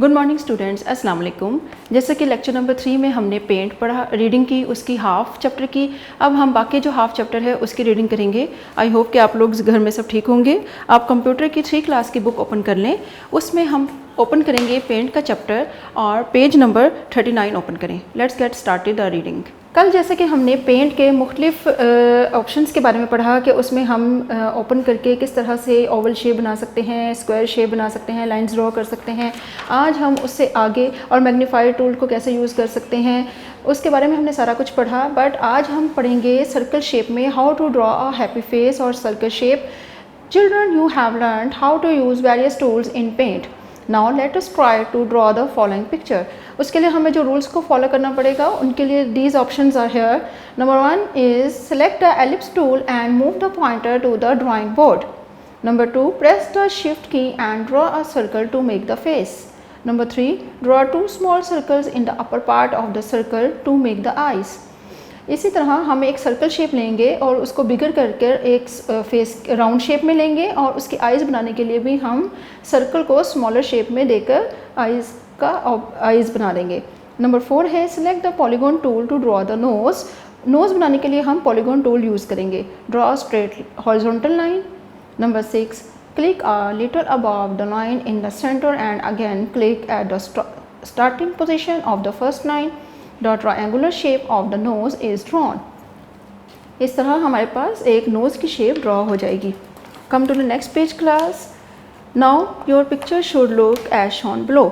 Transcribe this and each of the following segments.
Good morning students, अस्सलाम वालेकुम। जैसे कि लेक्चर नंबर 3 में हमने पेंट पढ़ा, रीडिंग की, उसकी हाफ चैप्टर की। अब हम बाकी जो हाफ चैप्टर है उसकी रीडिंग करेंगे। आई होप कि आप लोग घर में सब ठीक होंगे। आप कंप्यूटर की 3 क्लास की बुक ओपन कर लें। उसमें हम ओपन करेंगे पेंट का चैप्टर और पेज नंबर 39 ओपन करें। Let's get started the reading. कल जैसे कि हमने पेंट के मुख्तलिफ ऑप्शंस के बारे में पढ़ा कि उसमें हम ओपन करके किस तरह से ओवल शेप बना सकते हैं, स्क्वायर शेप बना सकते हैं, लाइंस ड्रॉ कर सकते हैं। आज हम उससे आगे और मैग्नीफायर टूल को कैसे यूज़ कर सकते हैं उसके बारे में हमने सारा कुछ पढ़ा। बट आज हम पढ़ेंगे सर्कल शेप में how to draw a happy face और circle shape. Children, you have learned how to use various tools in paint. Now let us try to draw the following picture. उसके लिए हमें जो rules को follow करना पड़ेगा उनके लिए these options are here. Number 1 is select the ellipse tool and move the pointer to the drawing board. Number 2, press the shift key and draw a circle to make the face. Number 3, draw 2 small circles in the upper part of the circle to make the eyes. इसी तरह हम एक circle shape लेंगे और उसको बिगर करके एक face round shape में लेंगे और उसकी आइज़ बनाने के लिए भी हम सर्कल को स्मॉलर शेप में देकर आइज़ बना देंगे। नंबर 4 है select the polygon tool to draw the nose. Nose बनाने के लिए हम पॉलीगॉन टूल यूज़ करेंगे। Draw straight horizontal line. Number 6, click a little above the line in the center and again click at the starting position of the first line. The triangular shape of the nose is drawn. इस तरह हमारे पास एक nose की shape draw हो जाएगी। Come to the next page class. Now your picture should look as shown below.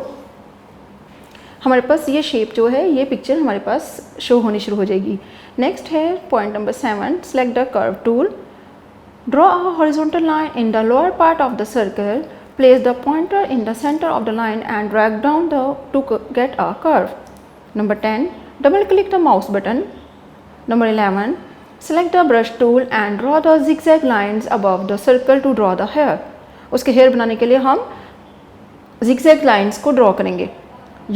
हमारे पास ये शेप जो है ये पिक्चर हमारे पास शो होनी शुरू हो जाएगी। नेक्स्ट है point number 7, select the curve tool. Draw a horizontal line in the lower part of the circle. Place the pointer in the center of the line and drag down to get a curve. Number 10, double click the mouse button. Number 11, select the brush tool and draw the zigzag lines above the circle to draw the hair. उसके hair बनाने के लिए हम zigzag lines को draw करेंगे।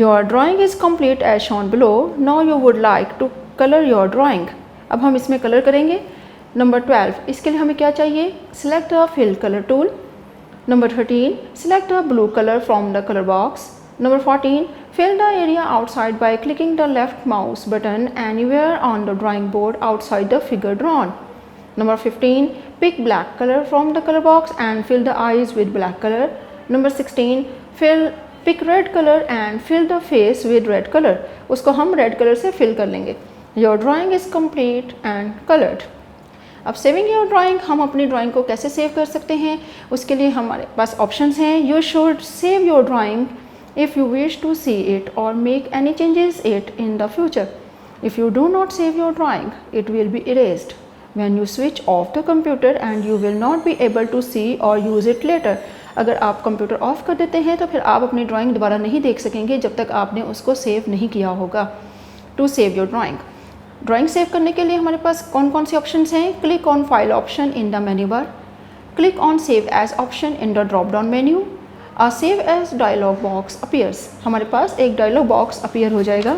Your drawing is complete as shown below. Now you would like to color your drawing. अब हम इसमें कलर करेंगे। नंबर 12, इसके लिए हमें क्या चाहिए? Select the fill colour tool. Number 13, select the blue colour from the colour box. Number 14, fill the area outside by clicking the left mouse button anywhere on the drawing board outside the figure drawn. Number 15, pick black colour from the colour box and fill the eyes with black colour. Number 16, pick red colour and fill the face with red colour. उसको हम red colour से fill कर लेंगे। Your drawing is complete and coloured. अब saving your drawing, हम अपनी drawing को कैसे सेव कर सकते हैं उसके लिए हमारे पास ऑप्शंस हैं। You should save your drawing if you wish to see it or make any changes it in the future. If you do not save your drawing it will be erased when you switch off the computer and you will not be able to see or use it later. अगर आप computer of कर देते हैं तो फिर आप अपनी drawing दोबारा नहीं देख सकेंगे जब तक आपने उसको सेव नहीं किया होगा। To save your drawing, drawing save करने के लिए हमारे पास कौन कौन से ऑप्शंस हैं? Click on file option in the menu bar, click on save as option in the drop down menu. A save as dialog box appears, हमारे पास एक डायलॉग बॉक्स अपीयर हो जाएगा।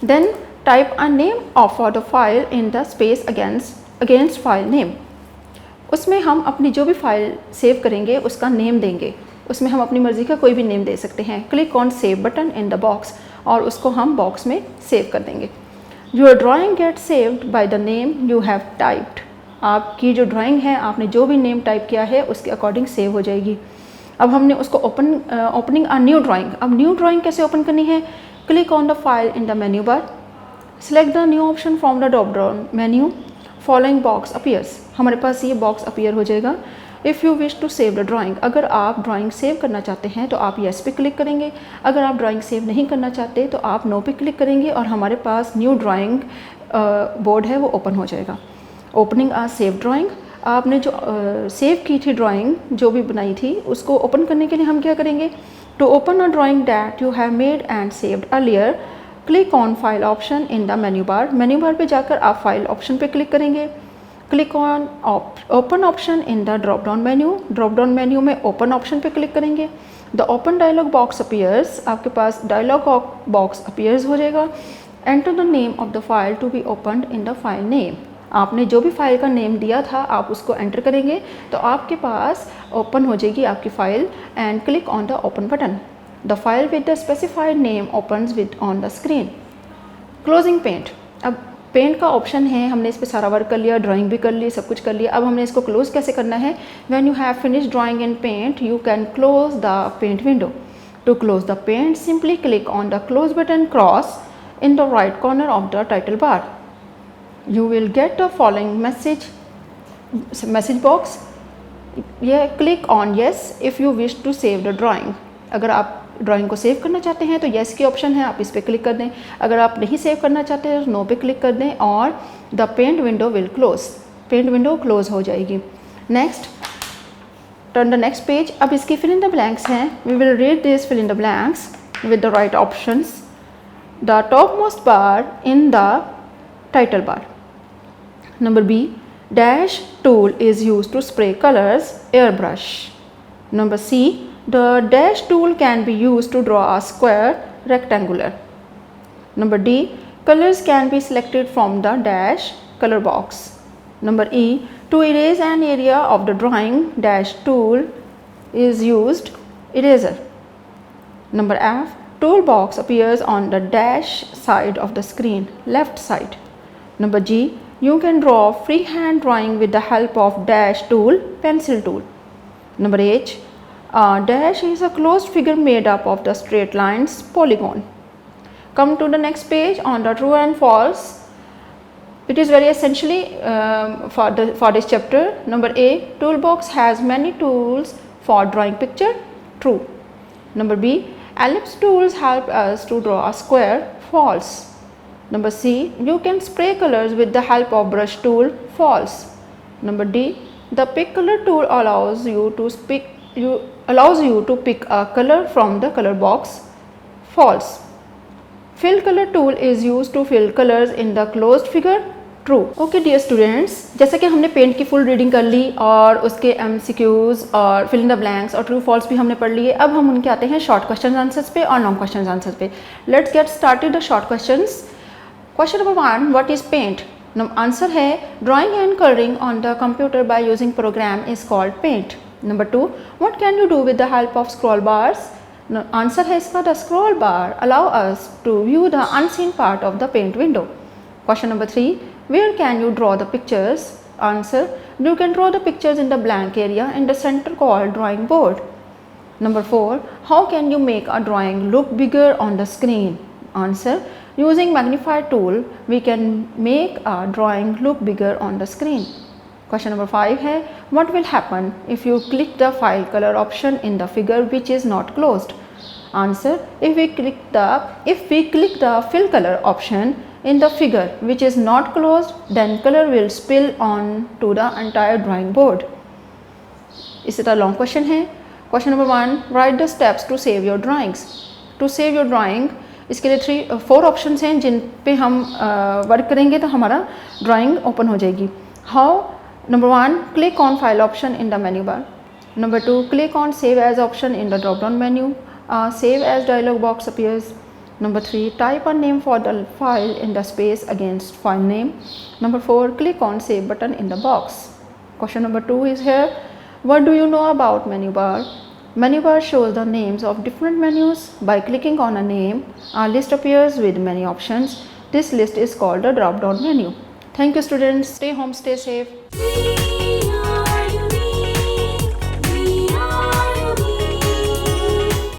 Then type a name of the file in the space against file name. उसमें हम अपनी जो भी फाइल सेव करेंगे उसका नेम देंगे। उसमें हम अपनी मर्ज़ी का कोई भी नेम दे सकते हैं। Click on save button in the box और उसको हम बॉक्स में सेव कर देंगे। Your drawing gate saved by the name you have typed. आपकी जो ड्राइंग है आपने जो भी नेम टाइप किया है उसके अकॉर्डिंग सेव हो जाएगी। अब हमने उसको ओपनिंग अ न्यू ड्राइंग। अब न्यू ड्राइंग कैसे ओपन करनी है? Click on the file in the menu bar, select the new option from the drop down menu. Following box appears, हमारे पास ये बॉक्स अपीयर हो जाएगा। If you wish to save the drawing, अगर आप ड्राइंग सेव करना चाहते हैं तो आप येस पे क्लिक करेंगे। अगर आप ड्राइंग सेव नहीं करना चाहते तो आप नो पे क्लिक करेंगे और हमारे पास न्यू ड्राइंग बोर्ड है वो ओपन हो जाएगा। ओपनिंग आ सेव ड्राइंग, आपने जो सेव की थी ड्राइंग जो भी बनाई थी उसको ओपन करने के लिए हम क्या करेंगे? To open a drawing that you have made and saved earlier, click on file option in the menu bar. Menu bar पे जाकर आप फाइल ऑप्शन पे क्लिक करेंगे। Click on open option in the drop down menu. Drop down menu में open option पे click करेंगे। The open dialog box appears, आपके पास डायलॉग बॉक्स अपीयर्स हो जाएगा। Enter the name of the file to be opened in the file name. आपने जो भी फाइल का नेम दिया था आप उसको एंटर करेंगे तो आपके पास ओपन हो जाएगी आपकी file and click on the open button. The file with the specified name opens with on the screen. Closing paint. अब पेंट का ऑप्शन है, हमने इस पर सारा वर्क कर लिया, ड्राइंग भी कर ली, सब कुछ कर लिया। अब हमने इसको क्लोज कैसे करना है। When you have finish drawing in paint you can close the paint window. To close the paint simply click on the close button cross in the right corner of the title bar. You will get the following message box. Click on yes if you wish to save the drawing. अगर आप drawing को save करना चाहते हैं तो yes की option है, आप इस पर क्लिक कर दें। अगर आप नहीं सेव करना चाहते हैं तो नो पे क्लिक कर दें और the paint window will close. Paint window close हो जाएगी। Next, turn the next page. अब इसकी फिल इन द ब्लैंक्स हैं। We will read this fill in the blanks with the right options. The topmost bar in the title bar. Number B, dash tool is used to spray colors, airbrush. Number C, the dash tool can be used to draw a square, rectangular. Number D, colors can be selected from the dash color box. Number E, to erase an area of the drawing, dash tool is used, eraser. Number F, toolbox appears on the dash side of the screen, left side. Number G, you can draw freehand drawing with the help of dash tool, pencil tool. Number H, dash is a closed figure made up of the straight lines, polygon. Come to the next page on the true and false. It is very essentially for this chapter. Number A, toolbox has many tools for drawing picture, true. Number B, ellipse tools help us to draw a square, false. Number C, you can spray colors with the help of brush tool, false. Number D, the pick color tool allows you to pick a color from the color box, false. Fill color tool is used to fill colors in the closed figure, true. Okay dear students, जैसा कि हमने paint की full reading कर ली और उसके MCQs और fill in the blanks और true false भी हमने पढ़ लिए। अब हम उनके आते हैं शॉर्ट क्वेश्चन आंसर्स पे और लॉन्ग क्वेश्चन आंसर्स पे। Let's get started the short questions. Question number 1, what is paint. Answer है drawing and colouring on the computer by using program is called paint. Number 2, what can you do with the help of scroll bars. Answer है इसका the scroll bar allow us to view the unseen part of the paint window. Question number 3, where can you draw the pictures? Answer, you can draw the pictures in the blank area in the center called drawing board. Number 4, how can you make a drawing look bigger on the screen? Answer, using magnifier tool we can make a drawing look bigger on the screen. Question number 5 है, what will happen if you click the file color option in the figure which is not closed? Answer, if we click the fill color option in the figure which is not closed, then color will spill on to the entire drawing board. इसी तरह long question है। Question number 1, write the steps to save your drawings. To save your drawing, इसके लिए 4 options हैं जिन पे हम work करेंगे तो हमारा ड्राइंग ओपन हो जाएगी। How. Number 1, click on file option in the menu bar. Number 2, click on save as option in the drop down menu. Save as dialog box appears. Number 3, type a name for the file in the space against file name. Number 4, click on save button in the box. Question number 2 is here. What do you know about menu bar? Menu bar shows the names of different menus. By clicking on a name, a list appears with many options. This list is called a drop down menu. Thank you students. Stay home, stay safe.